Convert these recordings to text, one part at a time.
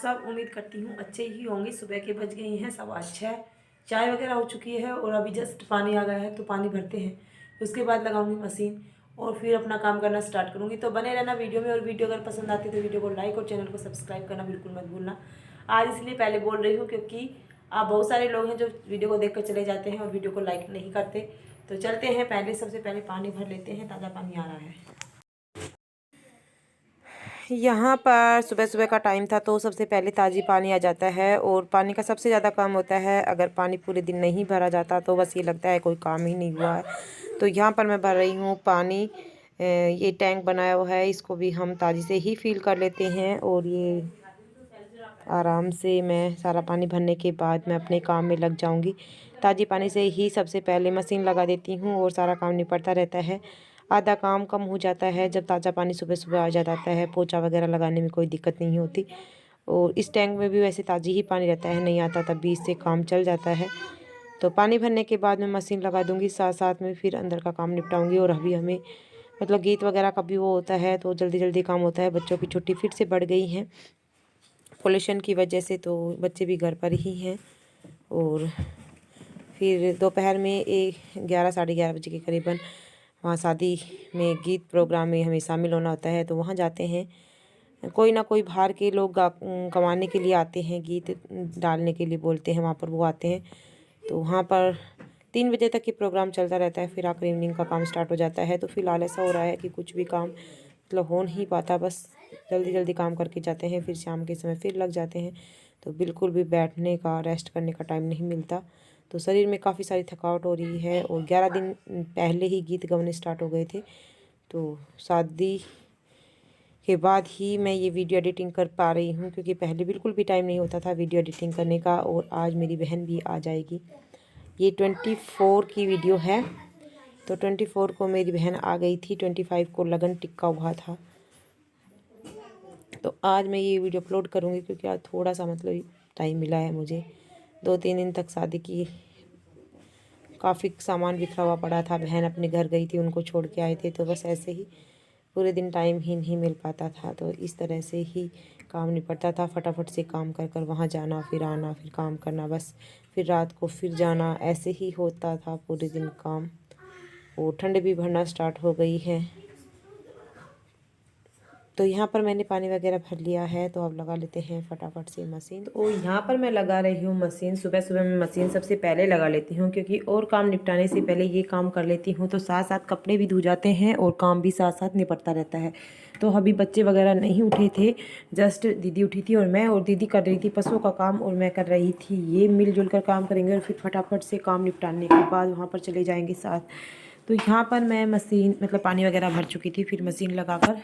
सब उम्मीद करती हूँ अच्छे ही होंगे। सुबह के बज गई हैं 6:15, चाय वगैरह हो चुकी है और अभी जस्ट पानी आ गया है तो पानी भरते हैं। उसके बाद लगाऊंगी मशीन और फिर अपना काम करना स्टार्ट करूँगी। तो बने रहना वीडियो में, और वीडियो अगर पसंद आती है तो वीडियो को लाइक और चैनल को सब्सक्राइब करना बिल्कुल मत भूलना। आज इसलिए पहले बोल रही हूँ क्योंकि आप बहुत सारे लोग हैं जो वीडियो को देख कर चले जाते हैं और वीडियो को लाइक नहीं करते। तो चलते हैं, सबसे पहले पानी भर लेते हैं। ताज़ा पानी आ रहा है। यहाँ पर सुबह सुबह का टाइम था तो सबसे पहले ताज़ी पानी आ जाता है, और पानी का सबसे ज़्यादा काम होता है। अगर पानी पूरे दिन नहीं भरा जाता तो बस ये लगता है कोई काम ही नहीं हुआ है। तो यहाँ पर मैं भर रही हूँ पानी। ये टैंक बनाया हुआ है, इसको भी हम ताज़ी से ही फिल कर लेते हैं। और ये आराम से मैं सारा पानी भरने के बाद मैं अपने काम में लग जाऊँगी। ताज़ी पानी से ही सबसे पहले मशीन लगा देती हूँ और सारा काम निपटता रहता है। आधा काम कम हो जाता है जब ताज़ा पानी सुबह सुबह आ जाता है। पोछा वगैरह लगाने में कोई दिक्कत नहीं होती। और इस टैंक में भी वैसे ताज़ी ही पानी रहता है, नहीं आता तब भी इससे काम चल जाता है। तो पानी भरने के बाद मैं मशीन लगा दूँगी, साथ साथ में फिर अंदर का काम निपटाऊँगी। और अभी हमें मतलब गीत वगैरह का भी वो होता है तो जल्दी जल्दी काम होता है। बच्चों की छुट्टी फिर से बढ़ गई है पोल्यूशन की वजह से, तो बच्चे भी घर पर ही हैं। और फिर दोपहर में 11 साढ़े 11 बजे के करीबन वहाँ शादी में गीत प्रोग्राम में हमें शामिल होना होता है, तो वहाँ जाते हैं। कोई ना कोई बाहर के लोग गवाने के लिए आते हैं, गीत डालने के लिए बोलते हैं, वहाँ पर वो आते हैं। तो वहाँ पर 3 बजे तक ये प्रोग्राम चलता रहता है, फिर आकर इवनिंग का काम स्टार्ट हो जाता है। तो फिलहाल ऐसा हो रहा है कि कुछ भी काम मतलब हो नहीं पाता, बस जल्दी जल्दी काम करके जाते हैं, फिर शाम के समय फिर लग जाते हैं। तो बिल्कुल भी बैठने का, रेस्ट करने का टाइम नहीं मिलता। तो शरीर में काफ़ी सारी थकावट हो रही है। और 11 दिन पहले ही गीत गाने स्टार्ट हो गए थे, तो शादी के बाद ही मैं ये वीडियो एडिटिंग कर पा रही हूँ, क्योंकि पहले बिल्कुल भी टाइम नहीं होता था वीडियो एडिटिंग करने का। और आज मेरी बहन भी आ जाएगी। ये 24 की वीडियो है, तो 24 को मेरी बहन आ गई थी, 25 को लगन टिक्का हुआ था। तो आज मैं ये वीडियो अपलोड करूँगी क्योंकि आज थोड़ा सा मतलब टाइम मिला है मुझे। 2-3 दिन तक शादी की काफ़ी सामान बिखरा हुआ पड़ा था, बहन अपने घर गई थी, उनको छोड़ के आए थे, तो बस ऐसे ही पूरे दिन टाइम ही नहीं मिल पाता था। तो इस तरह से ही काम निपटता था, फटाफट से काम कर कर वहाँ जाना, फिर आना, फिर काम करना, बस फिर रात को फिर जाना, ऐसे ही होता था पूरे दिन काम। और ठंड भी बढ़ना स्टार्ट हो गई है। तो यहाँ पर मैंने पानी वगैरह भर लिया है, तो अब लगा लेते हैं फटाफट से मशीन। तो यहाँ पर मैं लगा रही हूँ मशीन। सुबह सुबह मैं मशीन सबसे पहले लगा लेती हूँ, क्योंकि और काम निपटाने से पहले ये काम कर लेती हूँ, तो साथ साथ कपड़े भी धो जाते हैं और काम भी साथ साथ निपटता रहता है। तो अभी बच्चे वगैरह नहीं उठे थे, जस्ट दीदी उठी थी और मैं, और दीदी कर रही थी पशुओं का काम और मैं कर रही थी ये। मिलजुल कर काम करेंगे और फिर फटाफट से काम निपटाने के बाद वहाँ पर चले जाएंगे साथ। तो यहाँ पर मैं मशीन मतलब पानी वगैरह भर चुकी थी, फिर मशीन लगाकर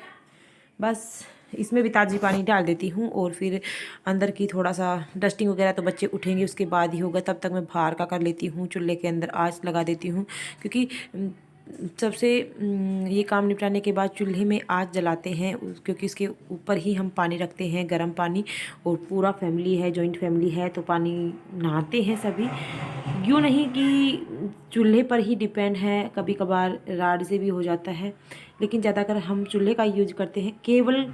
बस इसमें भी ताज़ी पानी डाल देती हूँ। और फिर अंदर की थोड़ा सा डस्टिंग वगैरह तो बच्चे उठेंगे उसके बाद ही होगा, तब तक मैं बाहर का कर लेती हूँ। चूल्हे के अंदर आँच लगा देती हूँ, क्योंकि सबसे ये काम निपटाने के बाद चूल्हे में आँच जलाते हैं, क्योंकि इसके ऊपर ही हम पानी रखते हैं, गर्म पानी। और पूरा फैमिली है, जॉइंट फैमिली है, तो पानी नहाते हैं सभी। यूँ नहीं कि चूल्हे पर ही डिपेंड है, कभी कभार राड से भी हो जाता है, लेकिन ज़्यादातर हम चूल्हे का यूज करते हैं केवल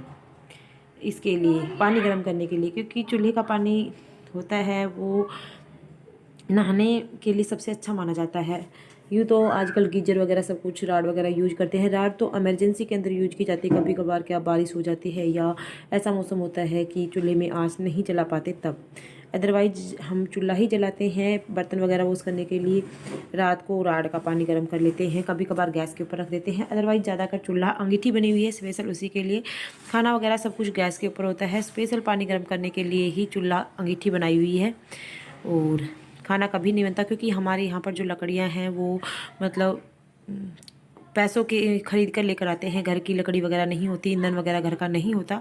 इसके लिए, पानी गर्म करने के लिए। क्योंकि चूल्हे का पानी होता है वो नहाने के लिए सबसे अच्छा माना जाता है। यूँ तो आजकल गीजर वगैरह सब कुछ राड वगैरह यूज करते हैं। राड तो इमरजेंसी के अंदर यूज की जाती है, कभी कभार क्या बारिश हो जाती है या ऐसा मौसम होता है कि चूल्हे में आँच नहीं जला पाते तब। अदरवाइज हम चूल्हा ही जलाते हैं बर्तन वगैरह वॉश करने के लिए। रात को राड का पानी गर्म कर लेते हैं, कभी कभार गैस के ऊपर रख देते हैं। अदरवाइज ज़्यादातर चूल्हा अंगीठी बनी हुई है स्पेशल उसी के लिए। खाना वगैरह सब कुछ गैस के ऊपर होता है, स्पेशल पानी गर्म करने के लिए ही चूल्हा अंगीठी बनाई हुई है। और खाना कभी नहीं बनता, क्योंकि हमारे यहाँ पर जो लकड़ियाँ हैं वो मतलब पैसों के ख़रीद कर लेकर आते हैं, घर की लकड़ी वगैरह नहीं होती, ईंधन वगैरह घर का नहीं होता।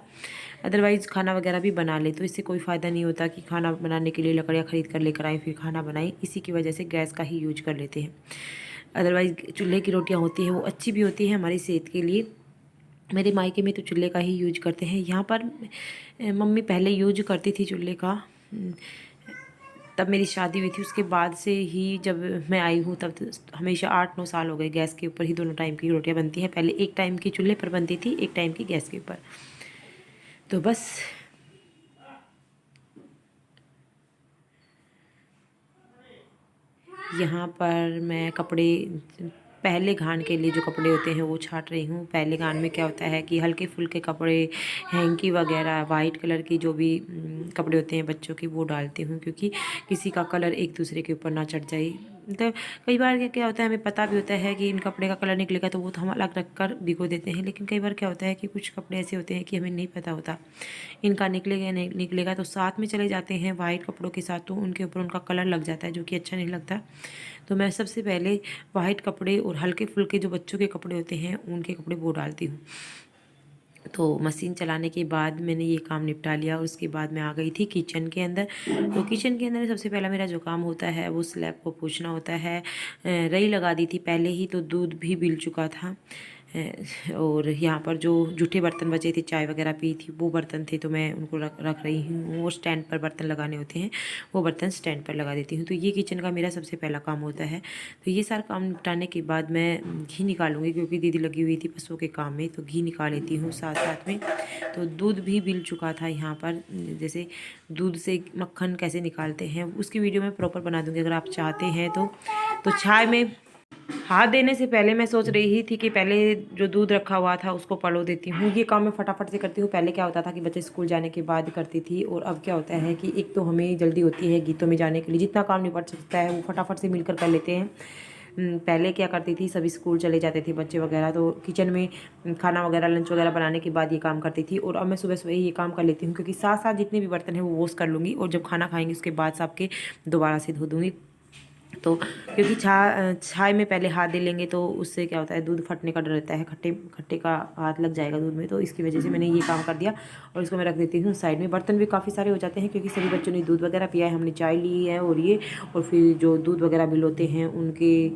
अदरवाइज़ खाना वगैरह भी बना ले तो इससे कोई फ़ायदा नहीं होता कि खाना बनाने के लिए लकड़ियाँ ख़रीद कर लेकर आए फिर खाना बनाएं। इसी की वजह से गैस का ही यूज कर लेते हैं। अदरवाइज़ चूल्हे की रोटियाँ होती हैं वो अच्छी भी होती हैं हमारी सेहत के लिए। मेरे मायके में तो चूल्हे का ही यूज करते हैं। यहाँ पर मम्मी पहले यूज करती थी चूल्हे का, तब मेरी शादी हुई थी। उसके बाद से ही जब मैं आई हूँ तब हमेशा 8-9 साल हो गए गैस के ऊपर ही दोनों टाइम की रोटियां बनती हैं। पहले एक टाइम की चूल्हे पर बनती थी, एक टाइम की गैस के ऊपर। तो बस यहाँ पर मैं कपड़े पहले घान के लिए जो कपड़े होते हैं वो छाट रही हूँ। पहले घान में क्या होता है कि हल्के फुल्के कपड़े, हैंकी वगैरह, वाइट कलर की जो भी कपड़े होते हैं बच्चों की वो डालती हूँ, क्योंकि किसी का कलर एक दूसरे के ऊपर ना चढ़ जाए। तो कई बार क्या क्या होता है, हमें पता भी होता है कि इन कपड़े का कलर निकलेगा तो वो तो हम अलग रख कर भिगो देते हैं, लेकिन कई बार क्या होता है कि कुछ कपड़े ऐसे होते हैं कि हमें नहीं पता होता इनका निकलेगा नहीं निकलेगा, तो साथ में चले जाते हैं वाइट कपड़ों के साथ, तो उनके ऊपर उनका कलर लग जाता है जो कि अच्छा नहीं लगता। तो मैं सबसे पहले वाइट कपड़े और हल्के फुल्के जो बच्चों के कपड़े होते हैं उनके कपड़े वो डालती हूँ। तो मशीन चलाने के बाद मैंने ये काम निपटा लिया और उसके बाद मैं आ गई थी किचन के अंदर। तो किचन के अंदर सबसे पहला मेरा जो काम होता है वो स्लैब को पोंछना होता है। रई लगा दी थी पहले ही, तो दूध भी बिल चुका था। और यहाँ पर जो जूठे बर्तन बचे थे, चाय वगैरह पी थी, वो बर्तन थे तो मैं उनको रख रही हूँ। वो स्टैंड पर बर्तन लगाने होते हैं, वो बर्तन स्टैंड पर लगा देती हूँ। तो ये किचन का मेरा सबसे पहला काम होता है। तो ये सारा काम निपटाने के बाद मैं घी निकालूंगी, क्योंकि दीदी लगी हुई थी पशुओं के काम में, तो घी निकाल लेती हूँ साथ साथ में। तो दूध भी बिल चुका था यहाँ पर। जैसे दूध से मक्खन कैसे निकालते हैं उसकी वीडियो मैं प्रॉपर बना दूँगी अगर आप चाहते हैं तो चाय में हाथ देने से पहले मैं सोच रही थी कि पहले जो दूध रखा हुआ था उसको पलो देती हूँ। ये काम मैं फटाफट से करती हूँ। पहले क्या होता था कि बच्चे स्कूल जाने के बाद करती थी, और अब क्या होता है कि एक तो हमें जल्दी होती है गीतों में जाने के लिए, जितना काम निपट सकता है वो फटाफट से मिलकर कर लेते हैं। पहले क्या करती थी, सभी स्कूल चले जाते थे बच्चे वगैरह, तो किचन में खाना वगैरह लंच वगैरह बनाने के बाद ये काम करती थी। और अब मैं सुबह सुबह ये काम कर लेती हूँ, क्योंकि साथ साथ जितने भी बर्तन हैं वो वॉश कर लूँगी, और जब खाना खाएंगे उसके बाद सबके दोबारा से धो दूँगी। तो क्योंकि छाय में पहले हाथ दे लेंगे तो उससे क्या होता है, दूध फटने का डर रहता है, खट्टे खट्टे का हाथ लग जाएगा दूध में। तो इसकी वजह से मैंने ये काम कर दिया और इसको मैं रख देती हूँ साइड में। बर्तन भी काफ़ी सारे हो जाते हैं, क्योंकि सभी बच्चों ने दूध वगैरह पिया है, हमने चाय ली है और फिर जो दूध वगैरह बिल होते हैं उनके,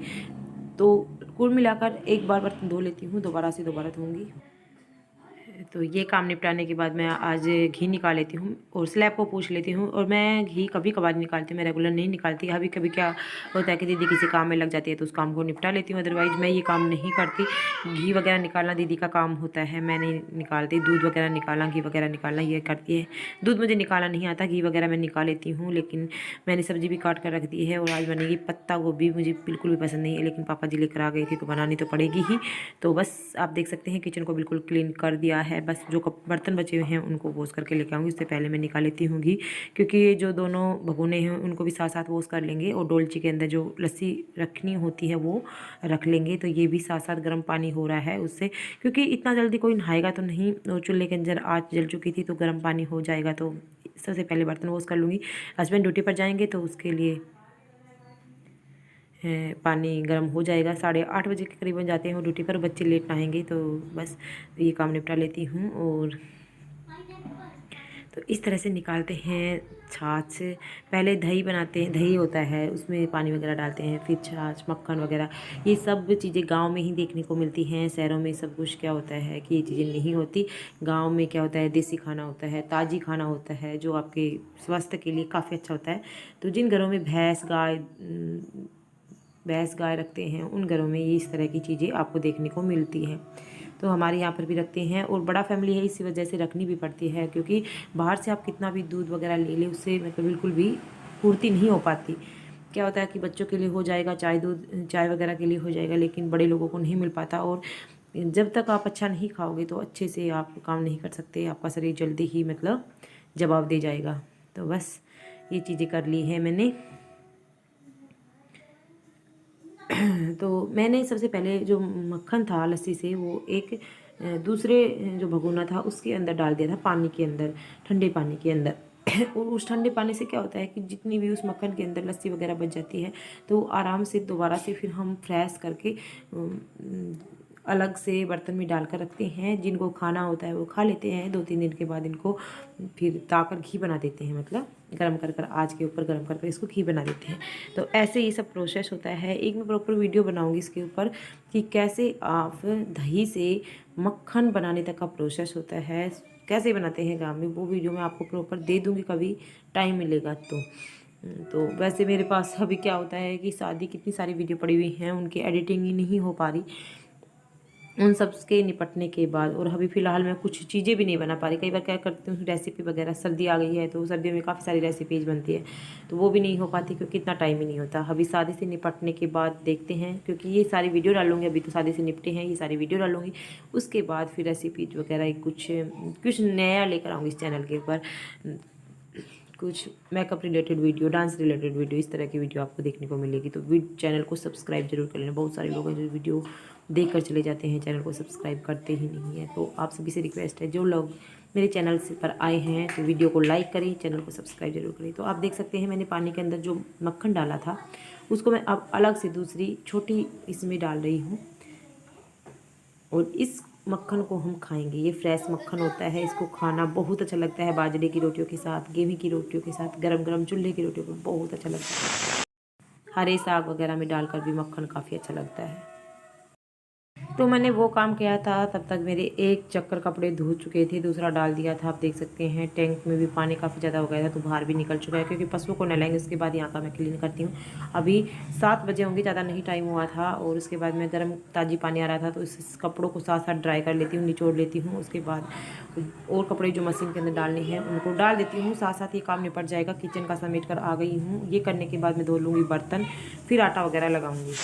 तो कुल मिलाकर एक बार बर्तन धो लेती हूँ, दोबारा से दोबारा धोऊँगी। तो ये काम निपटाने के बाद मैं आज घी निकाल लेती हूँ और स्लैब को पूछ लेती हूँ। और मैं घी कभी कभार निकालती हूँ, मैं रेगुलर नहीं निकालती। अभी कभी क्या होता है कि दीदी किसी काम में लग जाती है तो उस काम को निपटा लेती हूँ, अदरवाइज़ मैं ये काम नहीं करती। घी वगैरह निकालना दीदी का काम होता है, मैं नहीं निकालती। दूध वगैरह निकालना, घी वगैरह निकालना ये करती है। दूध मुझे निकालना नहीं आता, घी वगैरह मैं निकाल लेती हूँ। लेकिन मैंने सब्ज़ी भी काट कर रख दी है और आज बनेगी पत्ता गोभी। मुझे बिल्कुल भी पसंद नहीं है, लेकिन पापा जी लेकर आ गई थी तो बनानी तो पड़ेगी ही। तो बस आप देख सकते हैं किचन को बिल्कुल क्लीन कर दिया है। बस जो बर्तन बचे हुए हैं उनको वॉश करके लेके आऊँगी। उससे पहले मैं निकाल लेती हूँ घी, क्योंकि ये जो दोनों भगोने हैं उनको भी साथ साथ वॉश कर लेंगे, और डोलची के अंदर जो लस्सी रखनी होती है वो रख लेंगे। तो ये भी साथ साथ गर्म पानी हो रहा है उससे, क्योंकि इतना जल्दी कोई नहाएगा तो नहीं, और चूल्हे के अंदर आँच जल चुकी थी तो गर्म पानी हो जाएगा। तो सबसे पहले बर्तन वॉश कर लूँगी। हस्बैंड ड्यूटी पर जाएंगे तो उसके लिए पानी गर्म हो जाएगा। 8:30 बजे के करीबन जाते हैं वो ड्यूटी पर, बच्चे लेट नहाएंगे। तो बस ये काम निपटा लेती हूँ। और तो इस तरह से निकालते हैं छाछ। पहले दही बनाते हैं, दही होता है उसमें पानी वगैरह डालते हैं, फिर छाछ, मक्खन वगैरह। ये सब चीज़ें गांव में ही देखने को मिलती हैं। शहरों में सब कुछ क्या होता है कि ये चीज़ें नहीं होती। गांव में क्या होता है, देसी खाना होता है, ताज़ी खाना होता है, जो आपके स्वास्थ्य के लिए काफ़ी अच्छा होता है। तो जिन घरों में भैंस गाय रखते हैं उन घरों में ये इस तरह की चीज़ें आपको देखने को मिलती हैं। तो हमारे यहाँ पर भी रखते हैं, और बड़ा फैमिली है इसी वजह से रखनी भी पड़ती है, क्योंकि बाहर से आप कितना भी दूध वगैरह ले लें उससे मतलब बिल्कुल भी पूर्ति नहीं हो पाती। क्या होता है कि बच्चों के लिए हो जाएगा, चाय वगैरह के लिए हो जाएगा, लेकिन बड़े लोगों को नहीं मिल पाता। और जब तक आप अच्छा नहीं खाओगे तो अच्छे से आप काम नहीं कर सकते, आपका शरीर जल्दी ही मतलब जवाब दे जाएगा। तो बस ये चीज़ें कर ली है मैंने। तो मैंने सबसे पहले जो मक्खन था लस्सी से वो एक दूसरे जो भगोना था उसके अंदर डाल दिया था, पानी के अंदर, ठंडे पानी के अंदर। और उस ठंडे पानी से क्या होता है कि जितनी भी उस मक्खन के अंदर लस्सी वगैरह बच जाती है, तो आराम से दोबारा से फिर हम फ्रेश करके अलग से बर्तन में डालकर रखते हैं। जिनको खाना होता है वो खा लेते हैं। 2-3 दिन के बाद इनको फिर ताकर घी बना देते हैं, मतलब गर्म कर आँच के ऊपर गर्म कर इसको घी बना देते हैं। तो ऐसे ये सब प्रोसेस होता है। एक मैं प्रॉपर वीडियो बनाऊंगी इसके ऊपर कि कैसे आप दही से मक्खन बनाने तक का प्रोसेस होता है, कैसे बनाते हैं गाँव में, वो वीडियो मैं आपको प्रॉपर दे दूँगी कभी टाइम मिलेगा तो वैसे मेरे पास अभी क्या होता है कि शादी कितनी सारी वीडियो पड़ी हुई हैं, उनकी एडिटिंग ही नहीं हो पा रही। उन सब के निपटने के बाद और अभी फ़िलहाल मैं कुछ चीज़ें भी नहीं बना पा रही। कई बार क्या करती हूँ रेसिपी वगैरह, सर्दी आ गई है तो सर्दियों में काफ़ी सारी रेसिपीज़ बनती है तो वो भी नहीं हो पाती क्योंकि इतना टाइम ही नहीं होता। अभी शादी से निपटने के बाद देखते हैं, क्योंकि ये सारी वीडियो डालूंगी, अभी तो शादी से निपटे हैं, ये सारी वीडियो डालूंगी, उसके बाद फिर रेसिपीज वगैरह कुछ कुछ नया लेकर आऊँगी इस चैनल के ऊपर। कुछ makeup related video, dance related video, इस तरह की वीडियो आपको देखने को मिलेगी। तो चैनल को सब्सक्राइब जरूर कर लेना। बहुत सारे लोग हैं जो वीडियो देख कर चले जाते हैं, चैनल को सब्सक्राइब करते ही नहीं है। तो आप सभी से रिक्वेस्ट है, जो लोग मेरे चैनल से पर आए हैं तो वीडियो को लाइक करें, चैनल को सब्सक्राइब जरूर करें। तो आप देख सकते हैं मैंने पानी के अंदर जो मक्खन डाला था उसको मैं अब अलग से दूसरी छोटी इसमें डाल रही हूँ और इस मक्खन को हम खाएंगे। ये फ्रेश मक्खन होता है, इसको खाना बहुत अच्छा लगता है बाजरे की रोटियों के साथ, गेहूं की रोटियों के साथ, गरम गरम चूल्हे की रोटियों को बहुत अच्छा लगता है। हरे साग वगैरह में डालकर भी मक्खन काफ़ी अच्छा लगता है। तो मैंने वो काम किया था, तब तक मेरे एक चक्कर कपड़े धो चुके थे, दूसरा डाल दिया था। आप देख सकते हैं टैंक में भी पानी काफ़ी ज़्यादा हो गया था तो बाहर भी निकल चुका है, क्योंकि पशुओं को नहलाएंगे उसके बाद यहाँ का मैं क्लीन करती हूँ। अभी 7 बजे होंगे, ज़्यादा नहीं टाइम हुआ था। और उसके बाद मैं गर्म ताज़ी पानी आ रहा था तो इस कपड़ों को साथ साथ ड्राई कर लेती हूँ, निचोड़ लेती हूँ। उसके बाद और कपड़े जो मशीन के अंदर डालने हैं उनको डाल देती हूँ, साथ साथ ये काम निपट जाएगा। किचन का समेट कर आ गई हूँ। ये करने के बाद मैं धो लूँगी बर्तन, फिर आटा वगैरह लगाऊँगी,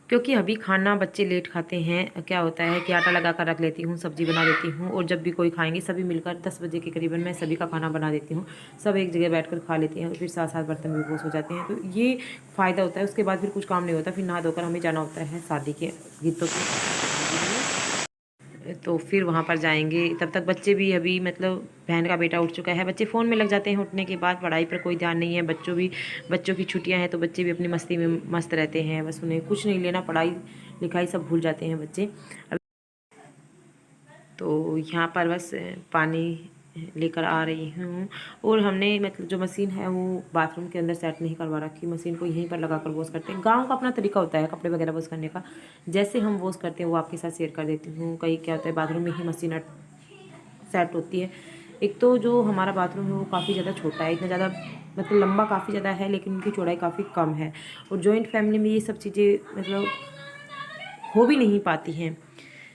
क्योंकि अभी खाना बच्चे लेट खाते हैं। क्या होता है कि आटा लगा कर रख लेती हूँ, सब्जी बना देती हूँ और जब भी कोई खाएंगे सभी मिलकर 10 बजे के करीबन मैं सभी का खाना बना देती हूँ। सब एक जगह बैठकर खा लेते हैं और फिर साथ साथ बर्तन भी वॉश हो जाते हैं। तो ये फ़ायदा होता है। उसके बाद फिर कुछ काम नहीं होता, फिर नहा धोकर हमें जाना होता है शादी के गीतों के, तो फिर वहाँ पर जाएंगे। तब तक बच्चे भी अभी मतलब बहन का बेटा उठ चुका है, बच्चे फ़ोन में लग जाते हैं उठने के बाद, पढ़ाई पर कोई ध्यान नहीं है। बच्चों की छुट्टियां हैं तो बच्चे भी अपनी मस्ती में मस्त रहते हैं, बस उन्हें कुछ नहीं लेना, पढ़ाई लिखाई सब भूल जाते हैं बच्चे। तो यहाँ पर बस पानी लेकर आ रही हूँ। और हमने मतलब जो मशीन है वो बाथरूम के अंदर सेट नहीं करवा रखी, मशीन को यहीं पर लगा कर वॉश करते हैं। गांव का अपना तरीका होता है कपड़े वगैरह वॉश करने का, जैसे हम वॉश करते हैं वो आपके साथ शेयर कर देती हूँ। कहीं क्या होता है बाथरूम में ही मशीन सेट होती है। एक तो जो हमारा बाथरूम है वो काफ़ी ज़्यादा छोटा है, इतना ज़्यादा मतलब लंबा काफ़ी ज़्यादा है लेकिन उनकी चौड़ाई काफ़ी कम है। और जॉइंट फैमिली में ये सब चीज़ें मतलब हो भी नहीं पाती हैं।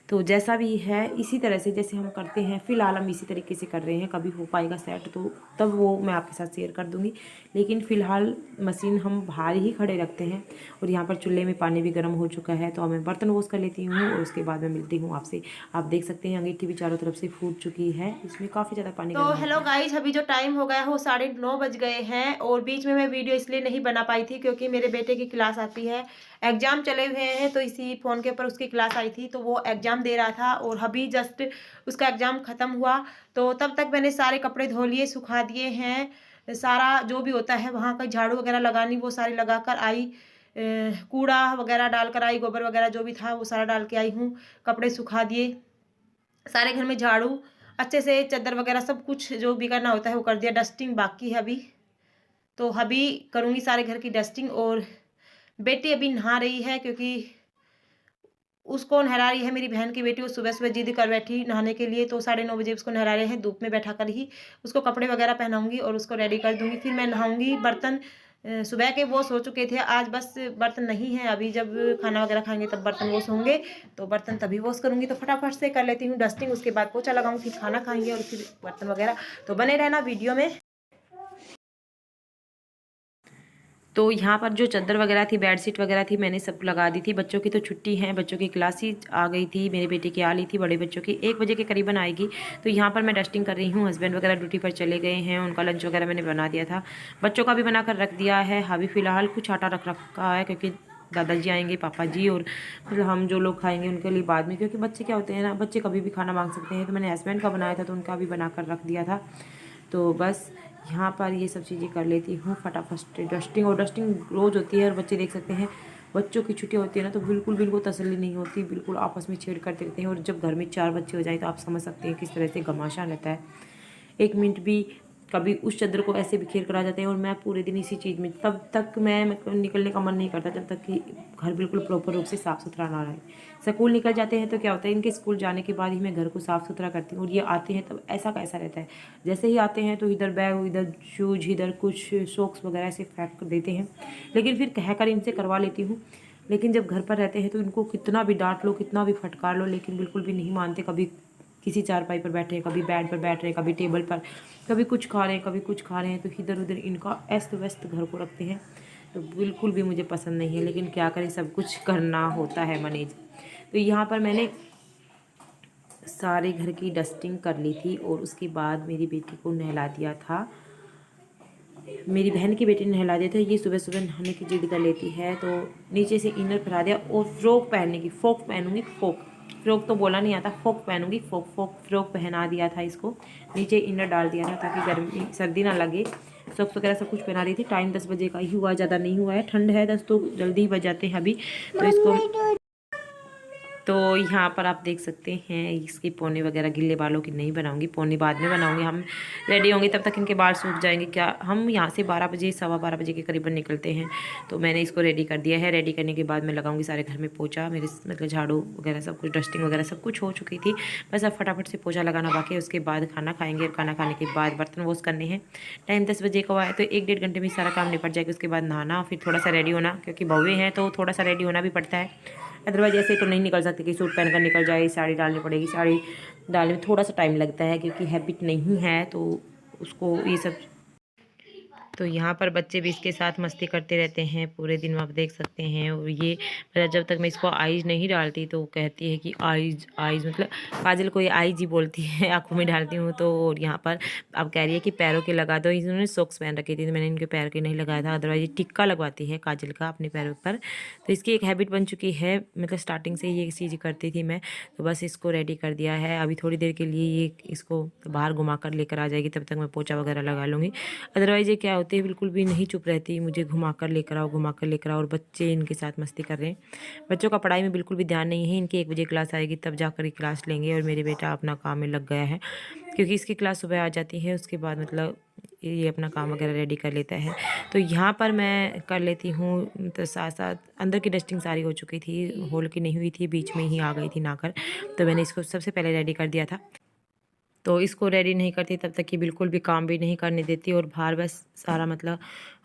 तो जैसा भी है इसी तरह से जैसे हम करते हैं, फ़िलहाल हम इसी तरीके से कर रहे हैं। कभी हो पाएगा सेट तो तब वो मैं आपके साथ शेयर कर दूँगी, लेकिन फ़िलहाल मशीन हम बाहर ही खड़े रखते हैं। और यहाँ पर चूल्हे में पानी भी गर्म हो चुका है तो मैं बर्तन वॉश कर लेती हूँ और उसके बाद मैं मिलती हूँ आपसे। आप देख सकते हैं अंगीठी भी चारों तरफ से फूट चुकी है, इसमें काफ़ी ज़्यादा पानी तो गर्म हेलो होता है। गाइज, अभी जो टाइम हो गया है वो 9:30 बज गए हैं और बीच में मैं वीडियो इसलिए नहीं बना पाई थी क्योंकि मेरे बेटे की क्लास आती है। एग्जाम चले हुए हैं तो इसी फ़ोन के ऊपर उसकी क्लास आई थी तो वो एग्जाम दे रहा था और अभी जस्ट उसका एग्जाम ख़त्म हुआ। तो तब तक मैंने सारे कपड़े धो लिए, सुखा दिए हैं। सारा जो भी होता है वहाँ का झाड़ू वगैरह लगानी वो सारी लगा कर आई। कूड़ा वगैरह डाल कर आई, गोबर वगैरह जो भी था वो सारा डाल के आई हूँ। कपड़े सुखा दिए, सारे घर में झाड़ू अच्छे से, चादर वगैरह सब कुछ जो भी करना होता है वो कर दिया। डस्टिंग बाकी है अभी, तो अभी करूँगी सारे घर की डस्टिंग। और बेटी अभी नहा रही है क्योंकि उसको नहला रही है मेरी बहन की बेटी। वो सुबह-सुबह ज़िद कर बैठी नहाने के लिए तो 9:30 बजे उसको नहला रहे हैं, धूप में बैठा कर ही। उसको कपड़े वगैरह पहनाऊँगी और उसको रेडी कर दूँगी, फिर मैं नहाऊँगी। बर्तन सुबह के वॉश हो चुके थे, आज बस बर्तन नहीं है। अभी जब खाना वगैरह खाएँगे तब बर्तन वॉश होंगे, तो बर्तन तभी वॉश करूँगी। तो फटाफट से कर लेती हूँ डस्टिंग, उसके बाद पोछा लगाऊँ, फिर खाना खाएँगे और फिर बर्तन वगैरह। तो बने रहना वीडियो में। तो यहाँ पर जो चादर वगैरह थी, बेडशीट वगैरह थी, मैंने सब लगा दी थी। बच्चों की तो छुट्टी है, बच्चों की क्लासेज आ गई थी, मेरे बेटे की आ ली थी, बड़े बच्चों की 1 बजे के करीबन आएगी। तो यहाँ पर मैं डस्टिंग कर रही हूँ। हस्बैंड वगैरह ड्यूटी पर चले गए हैं, उनका लंच वगैरह मैंने बना दिया था, बच्चों का भी बना कर रख दिया है। अभी फ़िलहाल कुछ आटा रख रखा है क्योंकि दादाजी आएंगे, पापा जी, और मतलब हम जो लोग खाएंगे उनके लिए बाद में, क्योंकि बच्चे क्या होते हैं ना, बच्चे कभी भी खाना मांग सकते हैं। तो मैंने हस्बैंड का बनाया था तो उनका भी बना कर रख दिया था। तो बस यहाँ पर ये सब चीज़ें कर लेती हूँ फटाफट से। डस्टिंग और डस्टिंग रोज़ होती है और बच्चे देख सकते हैं बच्चों की छुट्टी होती है ना तो बिल्कुल भी इनको तसल्ली नहीं होती, बिल्कुल आपस में छेड़ करते रहते हैं। और जब घर में 4 बच्चे हो जाए तो आप समझ सकते हैं किस तरह से घमासान रहता है। 1 मिनट भी कभी उस चादर को ऐसे बिखेर कर आ जाते हैं और मैं पूरे दिन इसी चीज़ में, तब तक मैं मतलब निकलने का मन नहीं करता जब तक कि घर बिल्कुल प्रॉपर रूप से साफ़ सुथरा ना रहे। स्कूल निकल जाते हैं तो क्या होता है, इनके स्कूल जाने के बाद ही मैं घर को साफ़ सुथरा करती हूँ और ये आते हैं तब ऐसा का ऐसा रहता है। जैसे ही आते हैं तो इधर बैग, इधर शूज, इधर कुछ सॉक्स वगैरह ऐसे फेंक कर देते हैं, लेकिन फिर कह कर इनसे करवा लेती हूँ। लेकिन जब घर पर रहते हैं तो इनको कितना भी डांट लो, कितना भी फटकार लो, लेकिन बिल्कुल भी नहीं मानते। कभी किसी चारपाई पर बैठे हैं, कभी बेड पर बैठ रहे हैं, कभी टेबल पर, कभी कुछ खा रहे हैं, कभी कुछ खा रहे हैं, तो इधर उधर इनका अस्त व्यस्त घर को रखते हैं। तो बिल्कुल भी मुझे पसंद नहीं है, लेकिन क्या करें, सब कुछ करना होता है मैनेज। तो यहाँ पर मैंने सारे घर की डस्टिंग कर ली थी और उसके बाद मेरी बेटी को नहला दिया था। मेरी बहन की बेटी ने नहला दिया था। ये सुबह सुबह नहाने की जिद कर लेती है, तो नीचे से इनर पहना दिया और फ्रॉक पहनने की, फ्रॉक पहनूंगी, फ्रॉक तो बोला नहीं आता, फ्रॉक पहनूंगी, फ्रॉक पहना दिया था इसको। नीचे इनर डाल दिया था ताकि गर्मी सर्दी ना लगे। सॉक्स वगैरह सब कुछ पहना रही थी। टाइम 10 बजे का ही हुआ, ज़्यादा नहीं हुआ है। ठंड है 10 तो जल्दी ही बज जाते हैं अभी। तो इसको, तो यहाँ पर आप देख सकते हैं इसकी पौने वगैरह गिल्ले बालों की नहीं बनाऊंगी, पौने बाद में बनाऊंगी। हम रेडी होंगे तब तक इनके बाल सूख जाएंगे। क्या हम यहाँ से 12 बजे, 12:15 बजे के करीबन निकलते हैं। तो मैंने इसको रेडी कर दिया है। रेडी करने के बाद मैं लगाऊंगी सारे घर में पोछा। मेरे मतलब झाड़ू वगैरह सब कुछ, डस्टिंग वगैरह सब कुछ हो चुकी थी। बस अब फटाफट से पोछा लगाना बाकी है। उसके बाद खाना खाएंगे और खाना खाने के बाद बर्तन वॉश करने हैं। टाइम 10 बजे का हुआ है तो 1-1.5 घंटे में सारा काम निपट जाएगा। उसके बाद नहाना, फिर थोड़ा सा रेडी होना, क्योंकि बउए हैं तो थोड़ा सा रेडी होना भी पड़ता है। अदरवाइज ऐसे तो नहीं निकल सकते कि सूट पहनकर निकल जाए, साड़ी डालनी पड़ेगी। साड़ी डालने में थोड़ा सा टाइम लगता है क्योंकि हैबिट नहीं है, तो उसको ये सब। तो यहाँ पर बच्चे भी इसके साथ मस्ती करते रहते हैं पूरे दिन, आप देख सकते हैं। और ये मतलब जब तक मैं इसको आइज नहीं डालती तो कहती है कि आइज आइज, मतलब काजल को ये आइज ही बोलती है, आंखों में डालती हूँ तो। और यहाँ पर अब कह रही है कि पैरों के लगा दो। इन्होंने सॉक्स पहन रखी थी तो मैंने इनके पैर के नहीं लगाया था, अदरवाइज ये टिक्का लगवाती है काजल का अपने पैरों पर। तो इसकी एक हैबिट बन चुकी है, मतलब स्टार्टिंग से ये चीज़ करती थी मैं। तो बस इसको रेडी कर दिया है। अभी थोड़ी देर के लिए ये इसको बाहर घुमा कर लेकर आ जाएगी, तब तक मैं पोछा वगैरह लगा लूँगी। अदरवाइज़ ये क्या होते हैं, बिल्कुल भी नहीं चुप रहती, मुझे घुमा कर लेकर आओ, घुमा कर लेकर आओ। और बच्चे इनके साथ मस्ती कर रहे हैं। बच्चों का पढ़ाई में बिल्कुल भी ध्यान नहीं है। इनकी 1 बजे क्लास आएगी तब जाकर ही क्लास लेंगे। और मेरे बेटा अपना काम में लग गया है, क्योंकि इसकी क्लास सुबह आ जाती है। उसके बाद मतलब ये अपना काम वगैरह रेडी कर लेता है। तो यहाँ पर मैं कर लेती हूँ, तो साथ साथ अंदर की डस्टिंग सारी हो चुकी थी, हॉल की नहीं हुई थी, बीच में ही आ गई थी नहाकर। तो मैंने इसको सबसे पहले रेडी कर दिया था। तो इसको रेडी नहीं करती तब तक कि बिल्कुल भी काम भी नहीं करने देती। और बाहर बस सारा मतलब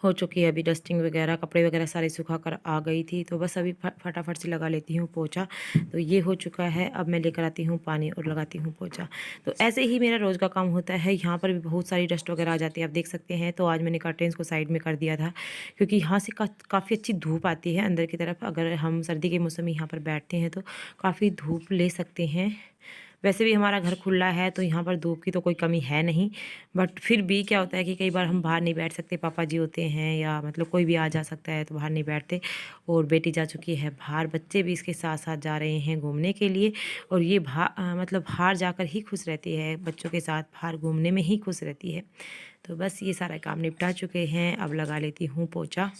हो चुकी है, अभी डस्टिंग वगैरह, कपड़े वगैरह सारे सुखा कर आ गई थी। तो बस अभी फटाफट से लगा लेती हूँ पोछा। तो ये हो चुका है। अब मैं लेकर आती हूँ पानी और लगाती हूँ पोछा। तो ऐसे ही मेरा रोज़ का काम होता है। यहाँ पर भी बहुत सारी डस्ट वगैरह आ जाती है, आप देख सकते हैं। तो आज मैंने कर्टेंस को साइड में कर दिया था, क्योंकि यहाँ से काफ़ी अच्छी धूप आती है अंदर की तरफ। अगर हम सर्दी के मौसम में यहाँ पर बैठते हैं तो काफ़ी धूप ले सकते हैं। वैसे भी हमारा घर खुला है तो यहाँ पर धूप की तो कोई कमी है नहीं, बट फिर भी क्या होता है कि कई बार हम बाहर नहीं बैठ सकते, पापा जी होते हैं या मतलब कोई भी आ जा सकता है तो बाहर नहीं बैठते। और बेटी जा चुकी है बाहर, बच्चे भी इसके साथ साथ जा रहे हैं घूमने के लिए। और ये मतलब बाहर जाकर ही खुश रहती है, बच्चों के साथ बाहर घूमने में ही खुश रहती है। तो बस ये सारा काम निपटा चुके हैं, अब लगा लेती हूँ पोछा।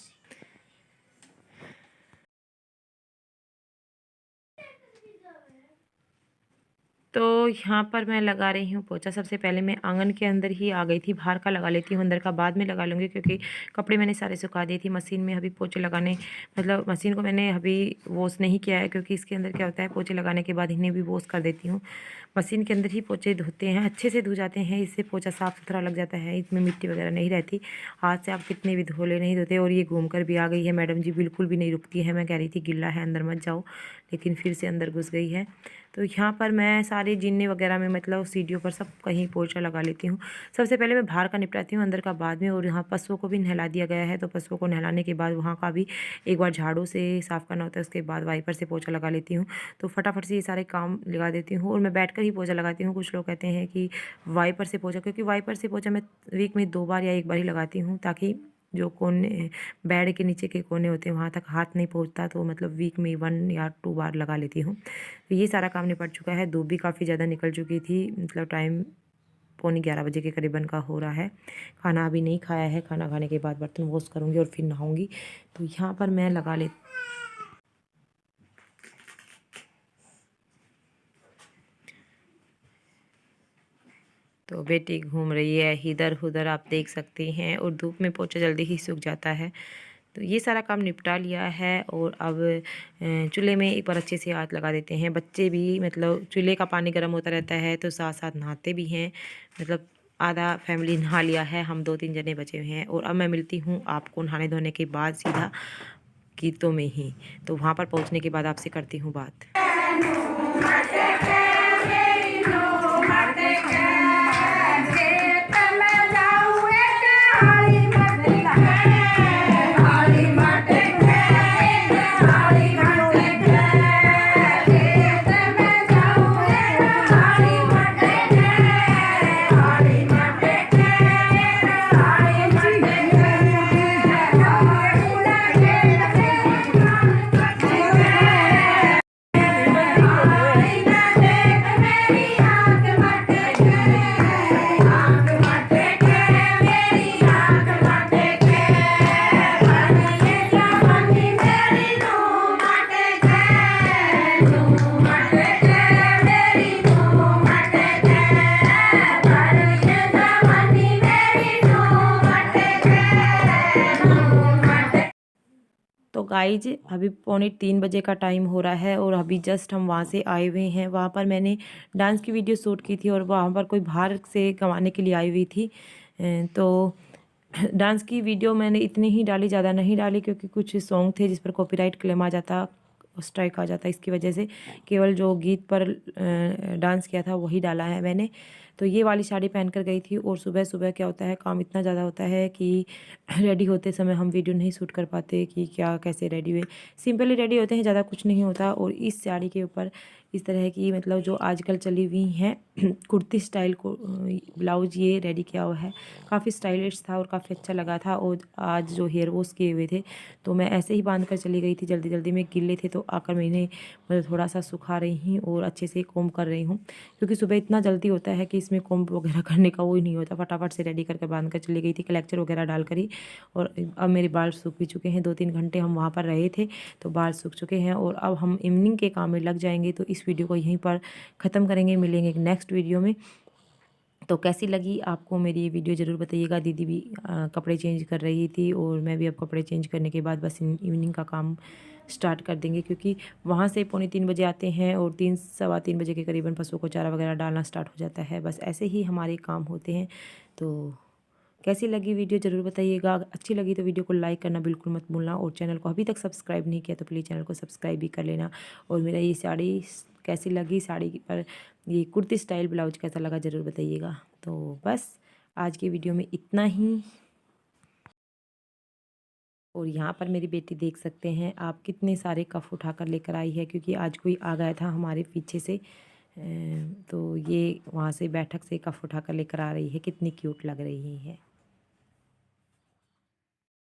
तो यहाँ पर मैं लगा रही हूँ पोछा। सबसे पहले मैं आंगन के अंदर ही आ गई थी, बाहर का लगा लेती हूँ, अंदर का बाद में लगा लूँगी, क्योंकि कपड़े मैंने सारे सुखा दिए थी। मशीन में अभी पोछे लगाने, मतलब मशीन को मैंने अभी वॉश नहीं किया है, क्योंकि इसके अंदर क्या होता है, पोछे लगाने के बाद इन्हें भी वॉश कर देती हूँ। मशीन के अंदर ही पोछे धोते हैं, अच्छे से धो जाते हैं, इससे पोछा साफ़ सुथरा लग जाता है, इसमें मिट्टी वगैरह नहीं रहती। हाथ से आप कितने भी धो ले नहीं धोते। और ये घूम कर भी आ गई है, मैडम जी बिल्कुल भी नहीं रुकती है। मैं कह रही थी गिल्ला है अंदर मत जाओ, लेकिन फिर से अंदर घुस गई है। तो यहाँ पर मैं सारे जीने वगैरह में, मतलब सीढ़ियों पर सब कहीं पोछा लगा लेती हूँ। सबसे पहले मैं बाहर का निपटाती हूँ, अंदर का बाद में। और यहाँ पशुओं को भी नहला दिया गया है, तो पशुओं को नहलाने के बाद वहाँ का भी एक बार झाड़ू से साफ़ करना होता है, उसके बाद वाइपर से पोछा लगा लेती हूँ। तो फटाफट से ये सारे काम लगा देती हूँ। और मैं बैठ कर ही पोछा लगाती हूँ। कुछ लोग कहते हैं कि वाइपर से पोछा, क्योंकि वाइपर से पोछा मैं वीक में 2 बार या 1 बार ही लगाती हूँ, ताकि जो कोने बेड के नीचे के कोने होते हैं वहाँ तक हाथ नहीं पहुँचता। तो मतलब वीक में 1 या 2 बार लगा लेती हूँ। तो ये सारा काम निपट चुका है। धूप भी काफ़ी ज़्यादा निकल चुकी थी, मतलब टाइम 11:15 बजे के करीबन का हो रहा है। खाना अभी नहीं खाया है, खाना खाने के बाद बर्तन वॉश करूँगी और फिर नहाऊँगी। तो यहाँ पर मैं लगा ले तो बेटी घूम रही है इधर उधर, आप देख सकते हैं। और धूप में पोछा जल्दी ही सूख जाता है। तो ये सारा काम निपटा लिया है। और अब चूल्हे में एक बार अच्छे से हाथ लगा देते हैं। बच्चे भी, मतलब चूल्हे का पानी गर्म होता रहता है तो साथ साथ नहाते भी हैं। मतलब आधा फैमिली नहा लिया है, हम 2-3 जने बचे हुए हैं। और अब मैं मिलती हूँ आपको नहाने धोने के बाद सीधा, गीतों में ही। तो वहाँ पर पहुँचने के बाद आपसे करती हूँ बात। तो गाइज अभी 2:45 बजे का टाइम हो रहा है और अभी जस्ट हम वहाँ से आए हुए हैं। वहाँ पर मैंने डांस की वीडियो शूट की थी और वहाँ पर कोई बाहर से कमाने के लिए आई हुई थी। तो डांस की वीडियो मैंने इतनी ही डाली, ज़्यादा नहीं डाली, क्योंकि कुछ सॉन्ग थे जिस पर कॉपीराइट क्लेम आ जाता, स्ट्राइक आ जाता। इसकी वजह से केवल जो गीत पर डांस किया था वही डाला है मैंने। तो ये वाली साड़ी पहन कर गई थी और सुबह सुबह क्या होता है, काम इतना ज़्यादा होता है कि रेडी होते समय हम वीडियो नहीं शूट कर पाते कि क्या कैसे रेडी हुए। सिंपली रेडी होते हैं, ज़्यादा कुछ नहीं होता। और इस साड़ी के ऊपर इस तरह की मतलब जो आजकल चली हुई हैं कुर्ती स्टाइल को ब्लाउज ये रेडी किया हुआ है। काफ़ी स्टाइलिश था और काफ़ी अच्छा लगा था। और आज जो हेयर वॉश किए हुए थे तो मैं ऐसे ही बांध कर चली गई थी, जल्दी जल्दी में गिले थे तो आकर मैंने मतलब थोड़ा सा सुखा रही हूँ और अच्छे से कोम कर रही हूँ, क्योंकि सुबह इतना जल्दी होता है कि इसमें कोम वगैरह करने का वो ही नहीं होता। फटाफट से रेडी करके बांध कर चली गई थी, कलेक्चर वगैरह डालकर ही। और अब मेरे बाल सूख भी चुके हैं, 2-3 घंटे हम वहाँ पर रहे थे तो बाल सूख चुके हैं। और अब हम इवनिंग के काम में लग जाएंगे। तो इस वीडियो को यहीं पर ख़त्म करेंगे, मिलेंगे एक नेक्स्ट वीडियो में। तो कैसी लगी आपको मेरी ये वीडियो ज़रूर बताइएगा। दीदी भी कपड़े चेंज कर रही थी और मैं भी अब कपड़े चेंज करने के बाद बस इवनिंग का काम स्टार्ट कर देंगे, क्योंकि वहाँ से 2:45 बजे आते हैं और 3-3:15 बजे के करीबन पशुओं को चारा वगैरह डालना स्टार्ट हो जाता है। बस ऐसे ही हमारे काम होते हैं। तो कैसी लगी वीडियो ज़रूर बताइएगा। अच्छी लगी तो वीडियो को लाइक करना बिल्कुल मत भूलना और चैनल को अभी तक सब्सक्राइब नहीं किया तो प्लीज़ चैनल को सब्सक्राइब भी कर लेना। और मेरा ये साड़ी कैसी लगी, साड़ी पर ये कुर्ती स्टाइल ब्लाउज कैसा लगा ज़रूर बताइएगा। तो बस आज की वीडियो में इतना ही। और यहाँ पर मेरी बेटी देख सकते हैं आप कितने सारे कफ उठा कर लेकर आई है, क्योंकि आज कोई आ गया था हमारे पीछे से। तो ये वहाँ से बैठक से कफ उठा कर लेकर आ रही है, कितनी क्यूट लग रही है।